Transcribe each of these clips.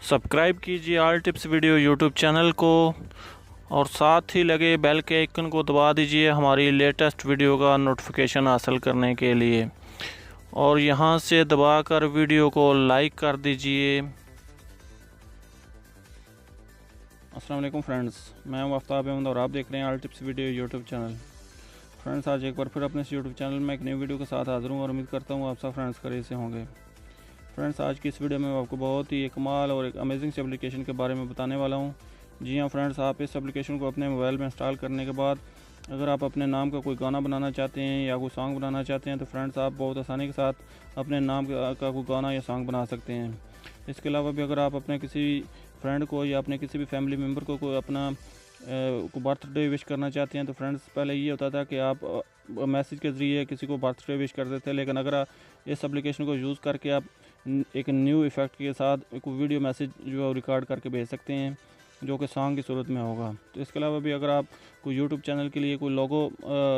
Subscribe कीजिए all tips video YouTube channel को और साथ ही लगे बेल के आइकन को दबा दीजिए हमारी लेटेस्ट वीडियो का नोटिफिकेशन हासिल करने के लिए और यहां से दबाकर वीडियो को लाइक कर दीजिए। अस्सलाम वालेकुम फ्रेंड्स, मैं हूं आफ्ताब अहमद और आप देख रहे हैं all tips video YouTube channel. Friends, आज एक बार फिर अपने इस यूट्यूब चैनल में एक नई वीडियो के साथ हाजिर हूँ और उम्मीद करता हूँ आप सब फ्रेंड्स खैरियत से होंगे। फ्रेंड्स, आज की इस वीडियो में मैं आपको बहुत ही कमाल और एक अमेजिंग सी एप्लीकेशन के बारे में बताने वाला हूँ। जी हाँ फ्रेंड्स, आप इस एप्लीकेशन को अपने मोबाइल में इंस्टॉल करने के बाद अगर आप अपने नाम का कोई गाना बनाना चाहते हैं या कोई सॉन्ग बनाना चाहते हैं तो फ्रेंड्स आप बहुत आसानी के साथ अपने नाम का कोई गाना या सॉन्ग बना सकते हैं। इसके अलावा भी अगर आप अपने किसी फ्रेंड को या अपने किसी भी फैमिली मेम्बर को कोई अपना बर्थडे विश करना चाहते हैं तो फ्रेंड्स पहले ये होता था कि आप मैसेज के ज़रिए किसी को बर्थडे विश करते थे, लेकिन अगर आप इस एप्लीकेशन को यूज़ करके आप एक न्यू इफ़ेक्ट के साथ एक वीडियो मैसेज जो है रिकॉर्ड करके भेज सकते हैं जो कि सॉन्ग की सूरत में होगा। तो इसके अलावा भी अगर आप कोई यूट्यूब चैनल के लिए कोई लोगो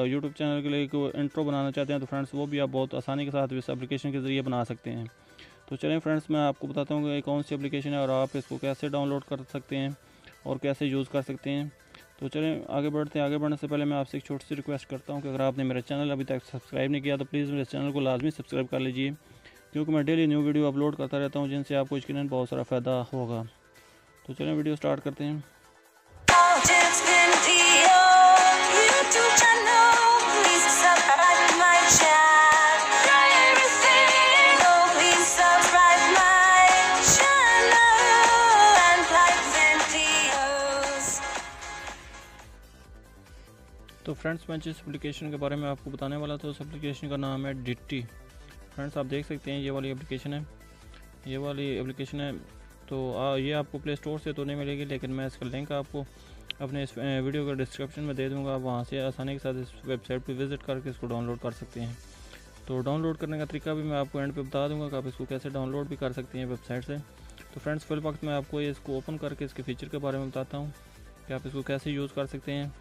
यूट्यूब चैनल के लिए कोई इंट्रो बनाना चाहते हैं तो फ्रेंड्स वो भी आप बहुत आसानी के साथ इस एप्लीकेशन के ज़रिए बना सकते हैं। तो चलें फ्रेंड्स, मैं आपको बताता हूँ कि कौन सी एप्लीकेशन है और आप इसको कैसे डाउनलोड कर सकते हैं और कैसे यूज़ कर सकते हैं। तो चलें आगे बढ़ते हैं। आगे बढ़ने से पहले मैं आपसे एक छोटी सी रिक्वेस्ट करता हूँ कि अगर आपने मेरा चैनल अभी तक सब्सक्राइब नहीं किया तो प्लीज़ मेरे चैनल को लाजमी सब्सक्राइब कर लीजिए, क्योंकि मैं डेली न्यू वीडियो अपलोड करता रहता हूँ जिनसे आपको यकीनन बहुत सारा फ़ायदा होगा। तो चलें वीडियो स्टार्ट करते हैं। तो फ्रेंड्स, मैं जिस एप्लीकेशन के बारे में आपको बताने वाला था उस एप्लीकेशन का नाम है डिट्टी। फ्रेंड्स, आप देख सकते हैं ये वाली एप्लीकेशन है, ये वाली एप्लीकेशन है। तो ये आपको प्ले स्टोर से तो नहीं मिलेगी, लेकिन मैं इसका लिंक आपको अपने इस वीडियो के डिस्क्रिप्शन में दे दूंगा। आप वहाँ से आसानी के साथ इस वेबसाइट पर विज़िट करके इसको डाउनलोड कर सकते हैं। तो डाउनलोड करने का तरीका भी मैं आपको एंड पे बता दूंगा कि आप इसको कैसे डाउनलोड भी कर सकते हैं वेबसाइट से। तो फ्रेंड्स, फिल वक्त मैं आपको ये इसको ओपन करके इसके फ़ीचर के बारे में बताता हूँ कि आप इसको कैसे यूज़ कर सकते हैं।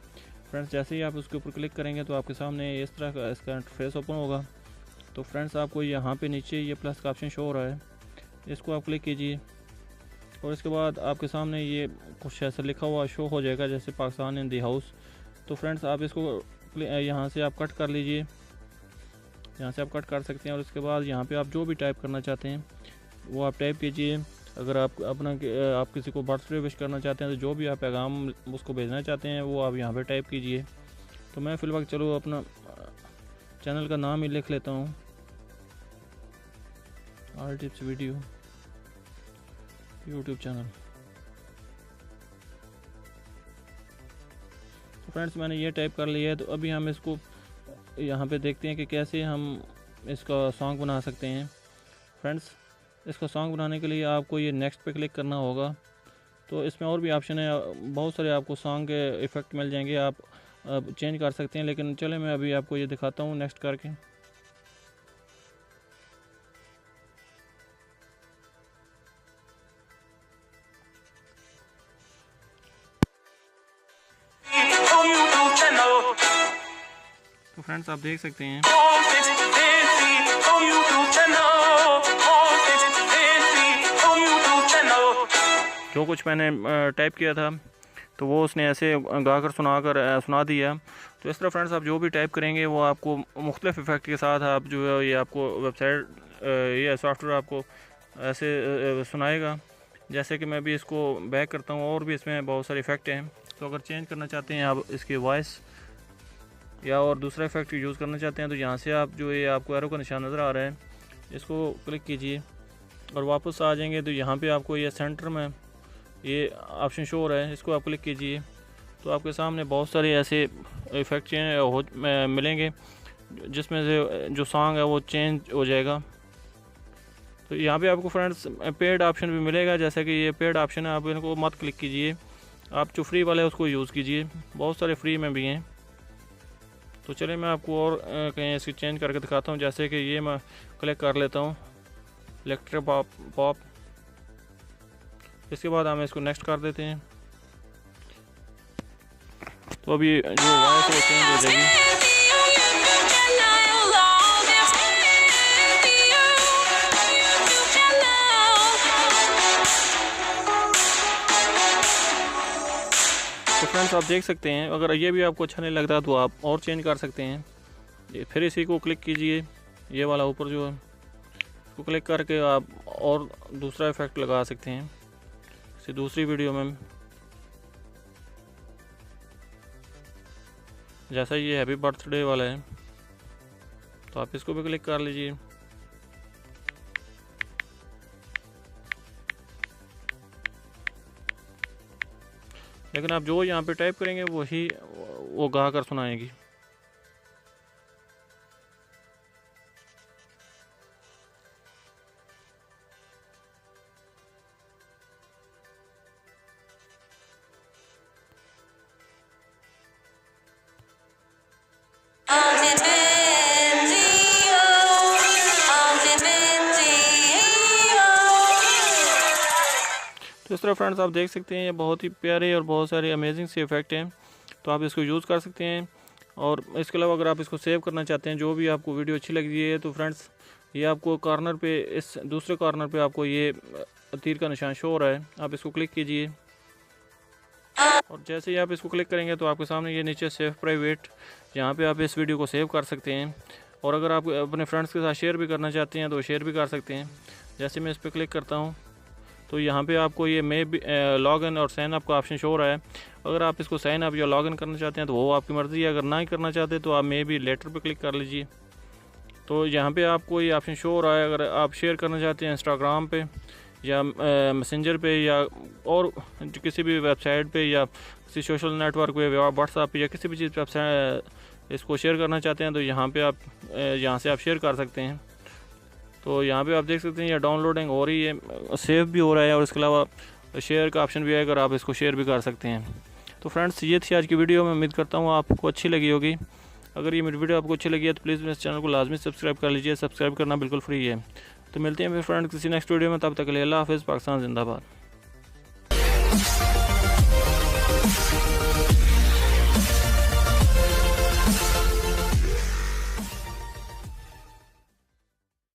फ्रेंड्स, जैसे ही आप उसके ऊपर क्लिक करेंगे तो आपके सामने इस तरह का इसका इंटरफेस ओपन होगा। तो फ्रेंड्स, आपको यहाँ पे नीचे ये प्लस का ऑप्शन शो हो रहा है, इसको आप क्लिक कीजिए और इसके बाद आपके सामने ये कुछ ऐसा लिखा हुआ शो हो जाएगा जैसे पाकिस्तान इन दी हाउस। तो फ्रेंड्स, आप इसको यहाँ से आप कट कर लीजिए, यहाँ से आप कट कर सकते हैं और उसके बाद यहाँ पे आप जो भी टाइप करना चाहते हैं वो आप टाइप कीजिए। अगर आप आप किसी को बर्थडे विश करना चाहते हैं तो जो भी आप पैगाम उसको भेजना चाहते हैं वो आप यहाँ पे टाइप कीजिए। तो मैं फिलहाल चलो अपना चैनल का नाम ही लिख लेता हूँ, all tips video YouTube channel. तो फ्रेंड्स, मैंने ये टाइप कर लिया है। तो अभी हम इसको यहाँ पे देखते हैं कि कैसे हम इसका सॉन्ग बना सकते हैं। फ्रेंड्स, इसका सॉन्ग बनाने के लिए आपको ये नेक्स्ट पे क्लिक करना होगा। तो इसमें और भी ऑप्शन है, बहुत सारे आपको सॉन्ग के इफ़ेक्ट मिल जाएंगे, आप चेंज कर सकते हैं। लेकिन चले मैं अभी आपको ये दिखाता हूँ नेक्स्ट करके। तो फ्रेंड्स, आप देख सकते हैं जो कुछ मैंने टाइप किया था तो वो उसने ऐसे गाकर सुना दिया। तो इस तरह फ्रेंड्स, आप जो भी टाइप करेंगे वो आपको मुख्तलिफ इफ़ेक्ट के साथ आप जो है ये आपको वेबसाइट ये सॉफ्टवेयर आपको ऐसे सुनाएगा। जैसे कि मैं भी इसको बैक करता हूँ और भी इसमें बहुत सारे इफ़ेक्ट हैं। तो अगर चेंज करना चाहते हैं आप इसकी वॉइस या और दूसरा इफ़ेक्ट यूज़ करना चाहते हैं तो यहाँ से आप जो ये आपको एरो का निशान नज़र आ रहा है इसको क्लिक कीजिए और वापस आ जाएंगे। तो यहाँ पे आपको ये सेंटर में ये ऑप्शन शो हो रहा है, इसको आप क्लिक कीजिए तो आपके सामने बहुत सारे ऐसे इफ़ेक्ट मिलेंगे जिसमें से जो सॉन्ग है वो चेंज हो जाएगा। तो यहाँ पे आपको फ्रेंड्स पेड ऑप्शन भी मिलेगा, जैसे कि ये पेड ऑप्शन है, आप इनको मत क्लिक कीजिए, आप जो फ्री वाले उसको यूज़ कीजिए, बहुत सारे फ्री में भी हैं। तो चलिए मैं आपको और कहीं इसकी चेंज करके दिखाता हूँ। जैसे कि ये मैं क्लिक कर लेता हूँ इलेक्ट्रिक पॉप, इसके बाद हम इसको नेक्स्ट कर देते हैं। तो अभी जो वॉइस है वो चेंज हो जाएगी। फ्रेंड्स आप देख सकते हैं, अगर ये भी आपको अच्छा नहीं लगता तो आप और चेंज कर सकते हैं। फिर इसी को क्लिक कीजिए, ये वाला ऊपर जो है इसको क्लिक करके आप और दूसरा इफेक्ट लगा सकते हैं इसी दूसरी वीडियो में। जैसा ये हैप्पी बर्थडे वाला है तो आप इसको भी क्लिक कर लीजिए। लेकिन आप जो यहाँ पे टाइप करेंगे वही वो गा कर सुनाएगी। तो इस तरह फ्रेंड्स आप देख सकते हैं ये बहुत ही प्यारे और बहुत सारे अमेजिंग से इफेक्ट हैं, तो आप इसको यूज़ कर सकते हैं। और इसके अलावा अगर आप इसको सेव करना चाहते हैं, जो भी आपको वीडियो अच्छी लगी है, तो फ्रेंड्स ये आपको कॉर्नर पे, इस दूसरे कॉर्नर पे आपको ये तीर का निशान शो हो रहा है, आप इसको क्लिक कीजिए। और जैसे ही आप इसको क्लिक करेंगे तो आपके सामने ये नीचे सेव प्राइवेट, यहाँ पे आप इस वीडियो को सेव कर सकते हैं। और अगर आप अपने फ्रेंड्स के साथ शेयर भी करना चाहते हैं तो शेयर भी कर सकते हैं। जैसे मैं इस पर क्लिक करता हूँ तो यहाँ पे आपको ये मे भी लॉगिन और साइन अप का ऑप्शन शो हो रहा है। अगर आप इसको साइन अप या लॉगिन करना चाहते हैं तो वो आपकी मर्ज़ी है, अगर ना ही करना चाहते तो आप मे भी लेटर पे क्लिक कर लीजिए। तो यहाँ पे आपको ये ऑप्शन शो हो रहा है। अगर आप शेयर करना चाहते हैं इंस्टाग्राम पे या मैसेंजर पे या और किसी भी वेबसाइट पे या किसी सोशल नेटवर्क पे, व्हाट्सएप पे या किसी भी चीज़ पे इसको शेयर करना चाहते हैं तो यहाँ पे आप यहाँ से आप शेयर कर सकते हैं। तो यहाँ पे आप देख सकते हैं ये डाउनलोडिंग हो रही है, सेव भी हो रहा है और इसके अलावा शेयर का ऑप्शन भी है, अगर आप इसको शेयर भी कर सकते हैं। तो फ्रेंड्स ये थी आज की वीडियो, मैं उम्मीद करता हूँ आपको अच्छी लगी होगी। अगर ये मेरी वीडियो आपको अच्छी लगी है तो प्लीज़ मेरे चैनल को लाजमी सब्सक्राइब कर लीजिए, सब्सक्राइब करना बिल्कुल फ्री है। तो मिलते हैं फिर फ्रेंड्स किसी नेक्स्ट वीडियो में, तब तक के लिए अल्लाह हाफ़िज़। पाकिस्तान जिंदाबाद।